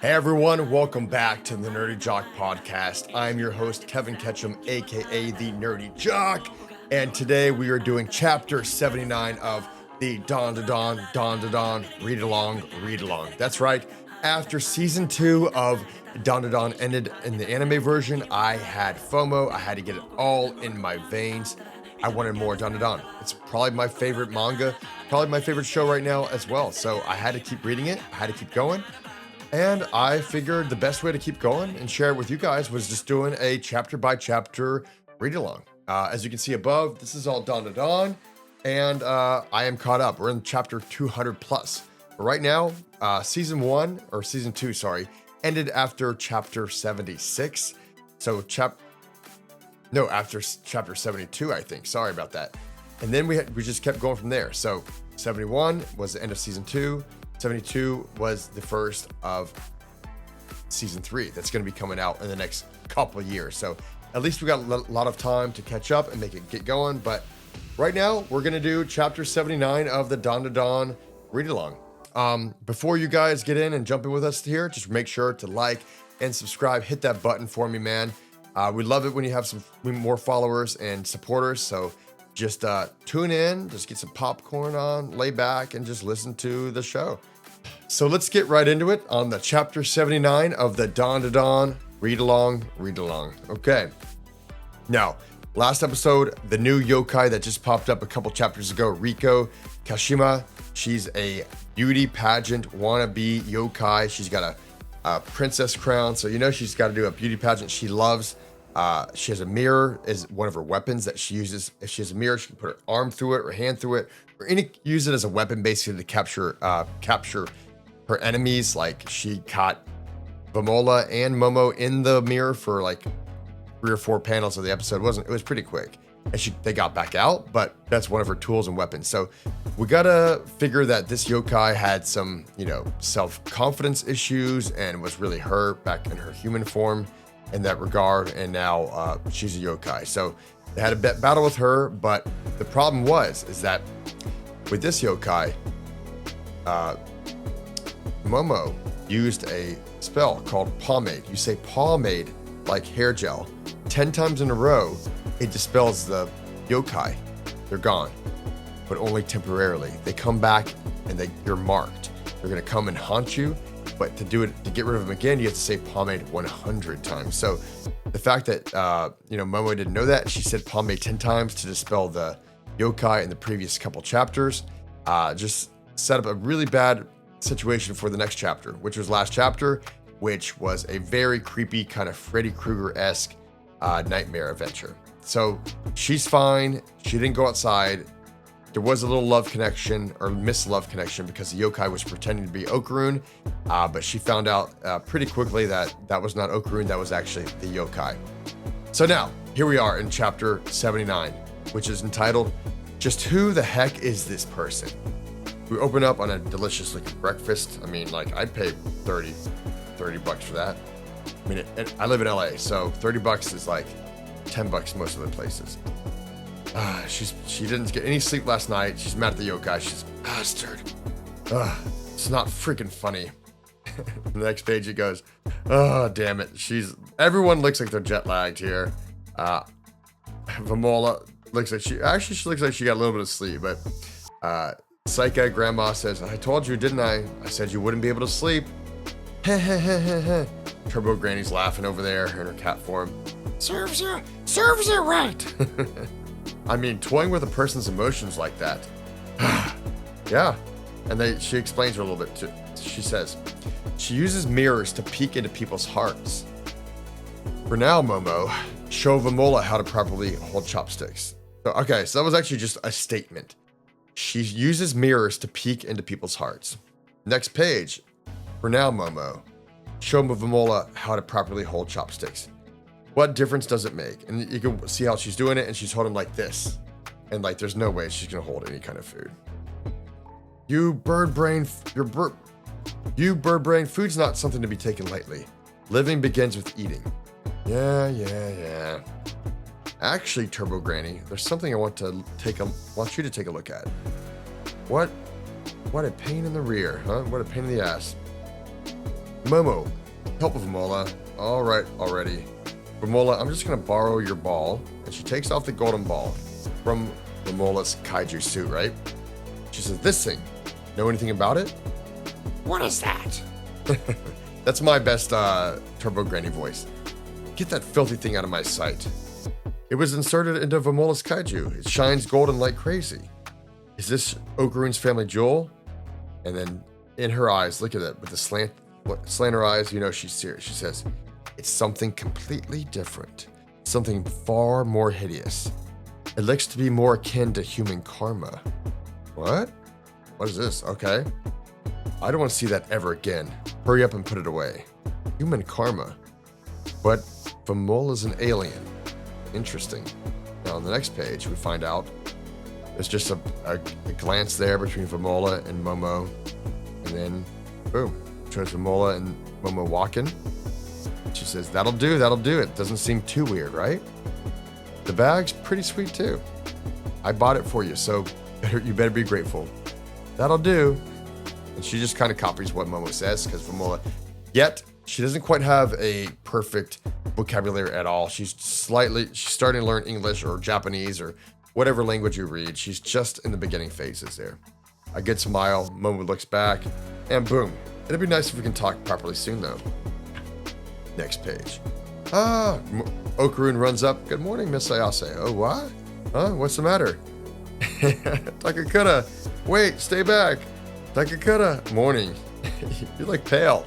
Hey everyone, welcome back to the NerdyJock podcast. I'm your host, Kevin Ketchum, aka the NerdyJock, and today we are doing chapter 79 of the Dandadan read along. That's right, after season 2 of Dandadan ended in the anime version, I had FOMO. I had to get it all in my veins. I wanted more Dandadan. It's probably my favorite manga, probably my favorite show right now as well. So I had to keep reading it, I had to keep going. And I figured the best way to keep going and share it with you guys was just doing a chapter by chapter read along. As you can see above, this is all Dandadan, and I am caught up. We're in chapter 200 plus. But right now, season 2, ended after chapter 76. So after chapter 72, I think. Sorry about that. And then we just kept going from there. So 71 was the end of season 2. 72 was the first of season 3 that's going to be coming out in the next couple of years. So at least we got a lot of time to catch up and make it get going. But right now we're going to do chapter 79 of the Dandadan read along. Before you guys get in and jump in with us here, just make sure to like and subscribe. Hit that button for me, man. We love it when you have some more followers and supporters. So just tune in, just get some popcorn on, lay back, and just listen to the show. So let's get right into it on the chapter 79 of the Dandadan read along. Okay. Now, last episode, the new yokai that just popped up a couple chapters ago, Riko Kashima. She's a beauty pageant wannabe yokai. She's got a princess crown, so you know she's got to do a beauty pageant. She loves. She has a mirror is one of her weapons that she uses. If she has a mirror, she can put her arm through it or hand through it, or use it as a weapon basically to capture her enemies. Like she caught Vamola and Momo in the mirror for like 3 or 4 panels of the episode. It was pretty quick, and they got back out, but that's one of her tools and weapons. So we gotta figure that this yokai had some, self-confidence issues and was really hurt back in her human form in that regard, and now she's a yokai. So they had a battle with her, but the problem is that with this yokai, Momo used a spell called pomade. You say pomade like hair gel 10 times in a row, it dispels the yokai. They're gone, but only temporarily. They come back and you're marked. They're gonna come and haunt you. But to get rid of them again, you have to say pomade 100 times. So the fact that, Momo didn't know that, she said pomade 10 times to dispel the yokai in the previous couple chapters, just set up a really bad situation for the next chapter, which was last chapter, which was a very creepy kind of Freddy Krueger-esque nightmare adventure. So she's fine. She didn't go outside. There was a little love connection or mislove connection because the yokai was pretending to be Okarun, but she found out pretty quickly that was not Okarun, that was actually the yokai. So now, here we are in chapter 79, which is entitled, Just Who the Heck Is This Person? We open up on a delicious looking breakfast. I mean, I'd pay $30 for that. I mean, I live in LA, so $30 is like $10 most of the places. She didn't get any sleep last night. She's mad at the yokai. She's bastard. It's not freaking funny. The next page it goes, oh damn it. Everyone looks like they're jet lagged here. Vamola looks like she looks like she got a little bit of sleep, but Saika grandma says, I told you, didn't I? I said you wouldn't be able to sleep. Turbo Granny's laughing over there in her cat form. Serves you right. I mean, toying with a person's emotions like that. Yeah. And she explains her a little bit too. She says, she uses mirrors to peek into people's hearts. For now, Momo, show Vamola how to properly hold chopsticks. So that was actually just a statement. She uses mirrors to peek into people's hearts. Next page. For now, Momo, show Vamola how to properly hold chopsticks. What difference does it make? And you can see how she's doing it, and she's holding like this. And there's no way she's gonna hold any kind of food. You bird brain, food's not something to be taken lightly. Living begins with eating. Yeah. Actually, Turbo Granny, there's something I want you to take a look at. What a pain in the rear, huh? What a pain in the ass. Momo, help Vamola. All right, already. Vamola, I'm just gonna borrow your ball. And she takes off the golden ball from Vamola's kaiju suit, right? She says, this thing, know anything about it? What is that? That's my best Turbo Granny voice. Get that filthy thing out of my sight. It was inserted into Vamola's kaiju. It shines golden like crazy. Is this Okarun's family jewel? And then in her eyes, look at that, with the slanter eyes, you know she's serious. She says, it's something completely different. Something far more hideous. It looks to be more akin to human karma. What? What is this? Okay. I don't want to see that ever again. Hurry up and put it away. Human karma. But Vamola's an alien. Interesting. Now on the next page, we find out there's just a glance there between Vamola and Momo. And then, boom, shows Vamola and Momo walking. She says, that'll do, that'll do. It doesn't seem too weird, right? The bag's pretty sweet too. I bought it for you, so you better be grateful. That'll do. And she just kind of copies what Momo says, because Vamola, yet she doesn't quite have a perfect vocabulary at all. She's starting to learn English or Japanese or whatever language you read. She's just in the beginning phases there. A good smile, Momo looks back, and boom. It'd be nice if we can talk properly soon though. Next page. Okarun runs up. Good morning, Miss Ayase. Oh, what? Huh? What's the matter? Takakura. Wait, stay back. Takakura. Morning. You're like pale.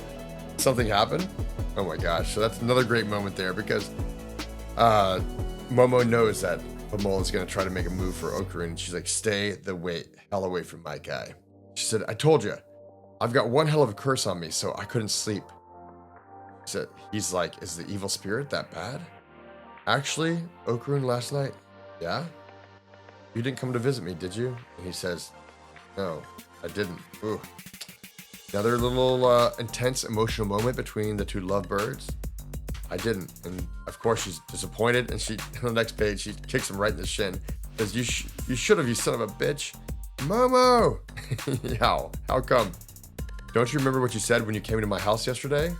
Something happened? Oh my gosh. So that's another great moment there because Momo knows that Vamola is going to try to make a move for Okarun. And she's like, stay the hell away from my guy. She said, I told you, I've got one hell of a curse on me, so I couldn't sleep. So he's like, is the evil spirit that bad? Actually, Okarun last night, yeah? You didn't come to visit me, did you? And he says, no, I didn't. Ooh. Another little intense emotional moment between the two lovebirds. I didn't. And of course she's disappointed, and she, on the next page, she kicks him right in the shin. Says, you should have, you son of a bitch. Momo! How come? Don't you remember what you said when you came to my house yesterday?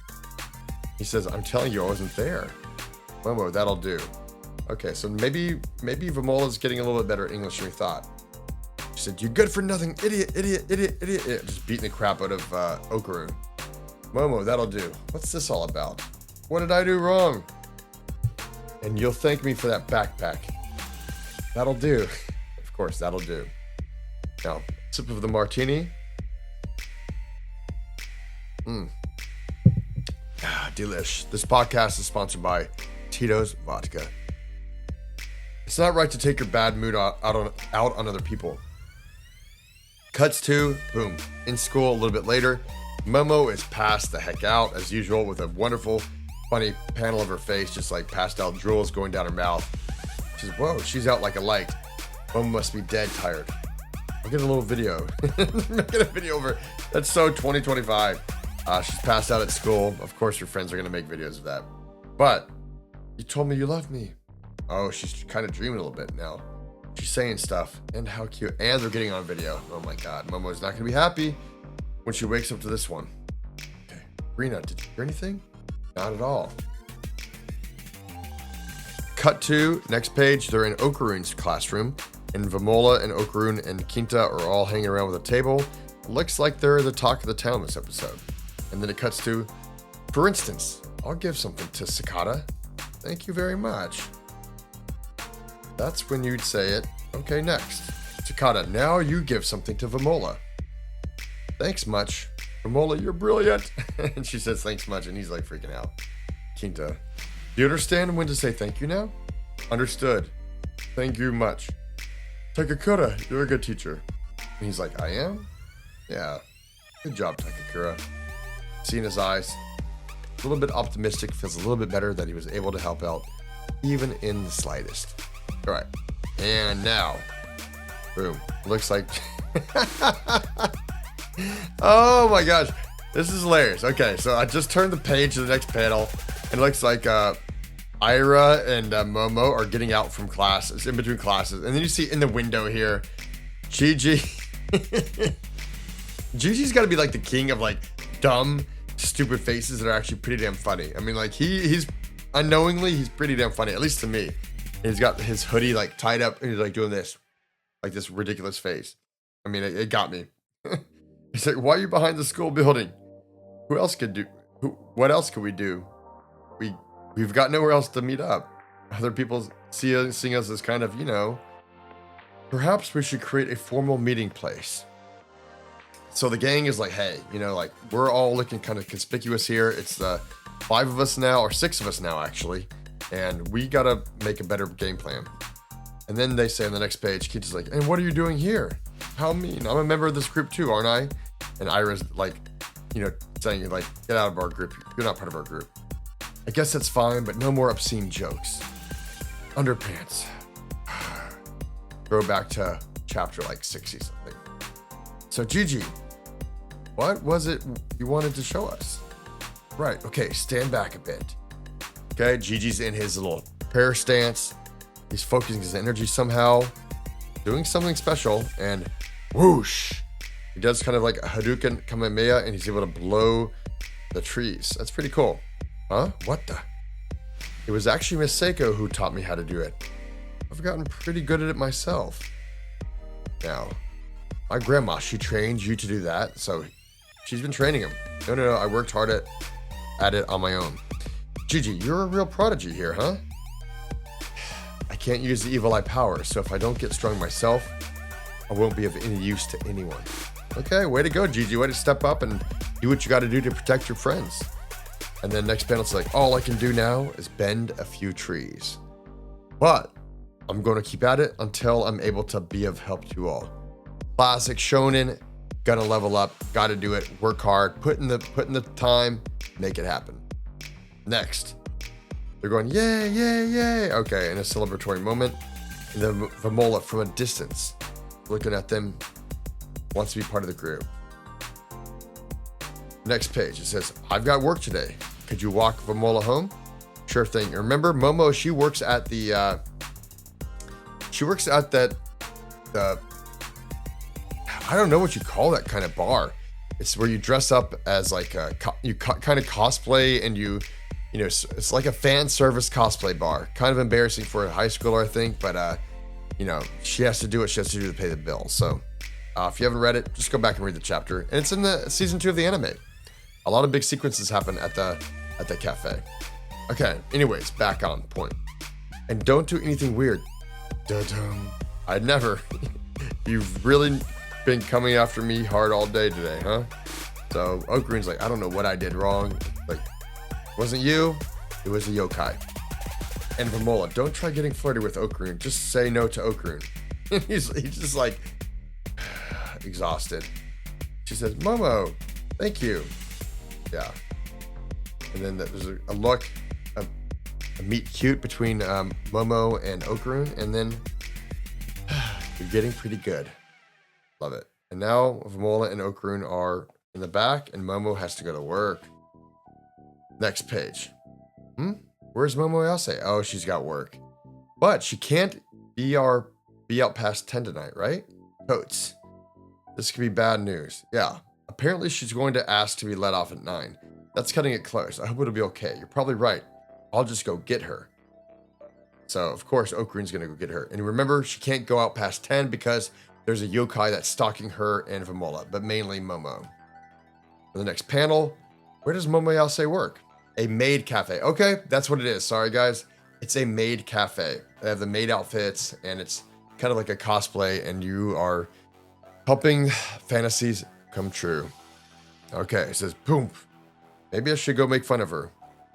He says, I'm telling you, I wasn't there. Momo, that'll do. Okay, so maybe Vamola's getting a little bit better English than we thought. She said, you good for nothing, idiot. Just beating the crap out of Okarun. Momo, that'll do. What's this all about? What did I do wrong? And you'll thank me for that backpack. That'll do. Of course, that'll do. Now, sip of the martini. Delish. This podcast is sponsored by Tito's Vodka. It's not right to take your bad mood out on other people. Cuts to, boom, in school a little bit later. Momo is passed the heck out, as usual, with a wonderful, funny panel of her face, just like passed out drools going down her mouth. She says, whoa, she's out like a light. Momo must be dead tired. I'll get a little video. Get a video over. That's so 2025. She's passed out at school. Of course, your friends are going to make videos of that. But you told me you loved me. Oh, she's kind of dreaming a little bit now. She's saying stuff. And how cute. And they're getting on video. Oh my God. Momo's not going to be happy when she wakes up to this one. Okay. Rina, did you hear anything? Not at all. Cut to, next page, they're in Okarun's classroom. And Vamola and Okarun and Kinta are all hanging around with a table. Looks like they're the talk of the town this episode. And then it cuts to, for instance, I'll give something to Sakata. Thank you very much. That's when you'd say it. Okay, next. Sakata, now you give something to Vamola. Thanks much. Vamola, you're brilliant. And she says thanks much, and he's like freaking out. Kinta, do you understand when to say thank you now? Understood. Thank you much. Takakura, you're a good teacher. And he's like, I am? Yeah. Good job, Takakura. Seeing his eyes, a little bit optimistic, feels a little bit better that he was able to help out, even in the slightest. All right, and now, boom, looks like, oh my gosh, this is hilarious. Okay, so I just turned the page to the next panel, and it looks like Ira and Momo are getting out from class. It's in between classes, and then you see in the window here, Gigi. Gigi's got to be like the king of like dumb stupid faces that are actually pretty damn funny. I mean, like he's unknowingly, he's pretty damn funny, at least to me. And he's got his hoodie like tied up and he's like doing this, like this ridiculous face. I mean, it got me. He's like, why are you behind the school building? What else could we do? We've got nowhere else to meet up. Other people seeing us as kind of, perhaps we should create a formal meeting place. So the gang is like, hey, like we're all looking kind of conspicuous here. It's the 5 of us now, or 6 of us now actually, and we gotta make a better game plan. And then they say on the next page, Kita's like, and what are you doing here? How mean? I'm a member of this group too, aren't I? And Ira's like, saying like, get out of our group. You're not part of our group. I guess that's fine, but no more obscene jokes. Underpants. Go back to chapter like 60 something. So Gigi, what was it you wanted to show us? Right, okay, stand back a bit. Okay, Gigi's in his little prayer stance. He's focusing his energy somehow, doing something special, and whoosh! He does kind of like a Hadouken Kamehameha, and he's able to blow the trees. That's pretty cool. Huh? What the? It was actually Miss Seiko who taught me how to do it. I've gotten pretty good at it myself. Now, my grandma, she trained you to do that, so she's been training him. No, I worked hard at it on my own. Gigi, you're a real prodigy here, huh? I can't use the evil eye power, so if I don't get strong myself, I won't be of any use to anyone. Okay, way to go, Gigi. Way to step up and do what you got to do to protect your friends. And then next panel, it's like, all I can do now is bend a few trees. But I'm going to keep at it until I'm able to be of help to you all. Classic shonen, gotta level up, gotta do it, work hard, put in the time, make it happen. Next, they're going, yay, yay, yay. Okay, in a celebratory moment, the Vamola from a distance, looking at them, wants to be part of the group. Next page, it says, I've got work today. Could you walk Vamola home? Sure thing. Remember, Momo, she works at the I don't know what you call that kind of bar. It's where you dress up as like you kind of cosplay, and it's like a fan service cosplay bar. Kind of embarrassing for a high schooler, I think, but she has to do what she has to do to pay the bill. So if you haven't read it, just go back and read the chapter. And it's in the season 2 of the anime. A lot of big sequences happen at the cafe. Okay, anyways, back on point. And don't do anything weird. Da-dum. I'd never. You've really been coming after me hard all day today, huh? So Okarun's like, I don't know what I did wrong. Like, it wasn't you, it was a yokai. And Vamola, don't try getting flirty with Okarun. Just say no to Okarun. he's just like exhausted. She says, Momo, thank you. Yeah. And then there's a look, a meet cute between Momo and Okarun, and then you're getting pretty good. Love it. And now Vamola and Okarun are in the back, and Momo has to go to work. Next page. Where's Momo Ayase? Oh, she's got work. But she can't be out past 10 tonight, right? Totes. This could be bad news. Yeah. Apparently she's going to ask to be let off at 9. That's cutting it close. I hope it'll be okay. You're probably right. I'll just go get her. So, of course, Okarun's going to go get her. And remember, she can't go out past 10 because there's a yokai that's stalking her and Vamola, but mainly Momo. For the next panel, where does Momo Ayase work? A maid cafe. Okay, that's what it is. Sorry, guys. It's a maid cafe. They have the maid outfits, and it's kind of like a cosplay, and you are helping fantasies come true. Okay, it says, boom. Maybe I should go make fun of her.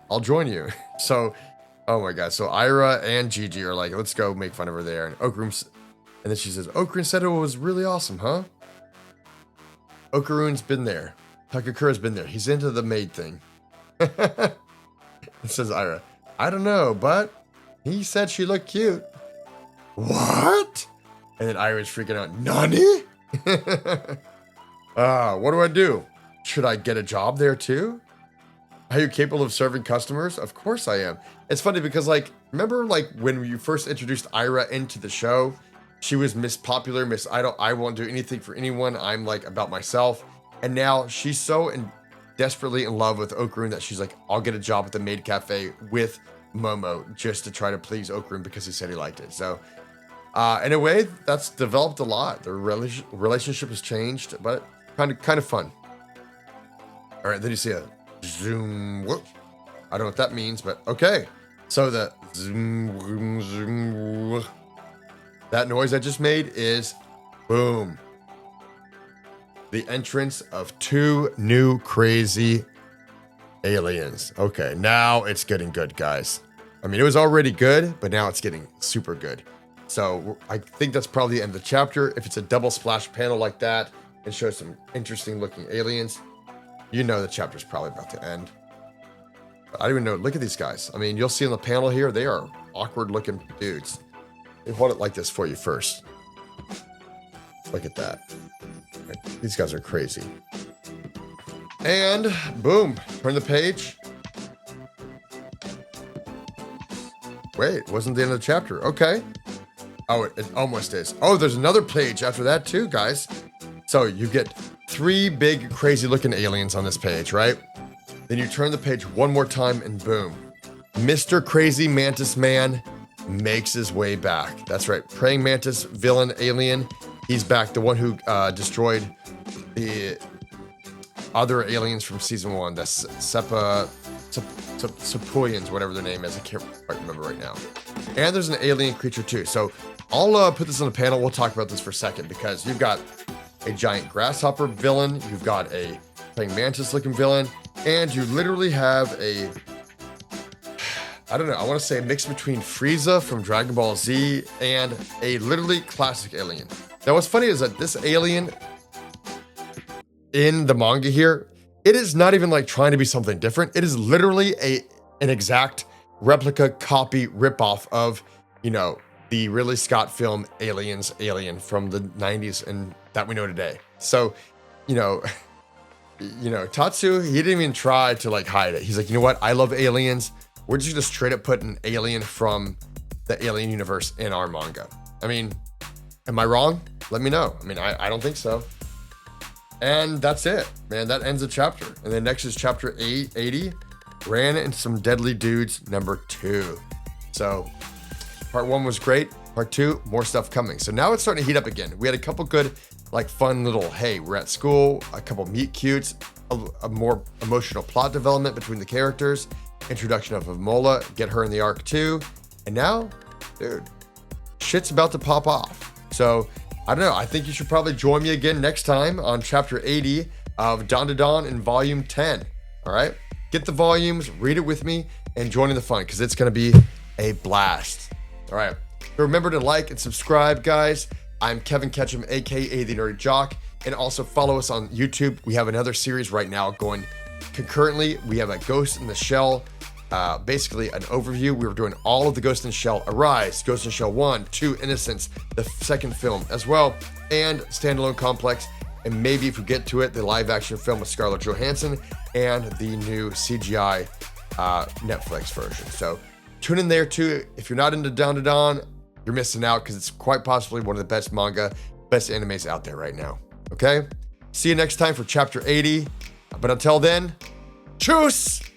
I'll join you. So, oh my God. So Ira and Gigi are like, let's go make fun of her there. And and then she says, Okarun said it was really awesome, huh? Okarun's been there. Takakura's been there. He's into the maid thing. It says Ira, I don't know, but he said she looked cute. What? And then Ira's freaking out. Nani? What do I do? Should I get a job there too? Are you capable of serving customers? Of course I am. It's funny because, like, remember, like, when you first introduced Ira into the show, she was Miss Popular, Miss I won't do anything for anyone. I'm like about myself. And now she's so desperately in love with Okarun that she's like, I'll get a job at the maid cafe with Momo just to try to please Okarun because he said he liked it. So in a way, that's developed a lot. Their relationship has changed, but kind of fun. All right, then you see a zoom. Whoop. I don't know what that means, but okay. So the zoom, zoom, zoom. That noise I just made is boom. The entrance of 2 new crazy aliens. Okay, now it's getting good, guys. I mean, it was already good, but now it's getting super good. So I think that's probably the end of the chapter. If it's a double splash panel like that and shows some interesting looking aliens, you know the chapter's probably about to end. But I don't even know. Look at these guys. I mean, you'll see on the panel here, they are awkward looking dudes. Let me hold it like this for you first. Look at that. These guys are crazy. And boom, turn the page. Wait, wasn't the end of the chapter. Okay. Oh, it almost is. Oh, there's another page after that too, guys. So you get 3 big crazy looking aliens on this page, right? Then you turn the page one more time and boom. Mr. Crazy Mantis Man makes his way back. That's right. Praying Mantis villain alien. He's back. The one who destroyed the other aliens from season 1. The Sepoyans, whatever their name is. I can't quite remember right now. And there's an alien creature too. So I'll put this on the panel. We'll talk about this for a second because you've got a giant grasshopper villain. You've got a praying mantis looking villain. And you literally have a, I don't know, I want to say a mix between Frieza from Dragon Ball Z and a literally classic alien. Now, what's funny is that this alien in the manga here, it is not even like trying to be something different. It is literally an exact replica, copy, ripoff of, you know, the Ridley Scott film Alien from the 90s and that we know today. So, you know, Tatsu, he didn't even try to like hide it. He's like, you know what? I love aliens. We're just gonna straight up put an alien from the Alien universe in our manga. I mean, am I wrong? Let me know. I mean, I don't think so. And that's it, man. That ends the chapter. And then next is chapter 80, Ran into Some Deadly Dudes, number 2. So part 1 was great. Part 2, more stuff coming. So now it's starting to heat up again. We had a couple good, like fun little, hey, we're at school, a couple meet cutes, a more emotional plot development between the characters, introduction of Mola, get her in the arc too. And now, dude, shit's about to pop off. So I don't know. I think you should probably join me again next time on chapter 80 of Dandadan in volume 10. All right. Get the volumes, read it with me, and join in the fun because it's going to be a blast. All right. Remember to like and subscribe, guys. I'm Kevin Ketchum, aka the NerdyJock, and also follow us on YouTube. We have another series right now going concurrently. We have a Ghost in the Shell, basically an overview. We were doing all of the Ghost in the Shell, Arise, Ghost in the Shell 1, 2, Innocence, the second film as well, and Standalone Complex, and maybe if we get to it, the live action film with Scarlett Johansson and the new CGI Netflix version. So tune in there too. If you're not into Dandadan, you're missing out because it's quite possibly one of the best manga, best animes out there right now. Okay? See you next time for chapter 80. But until then, tschüss!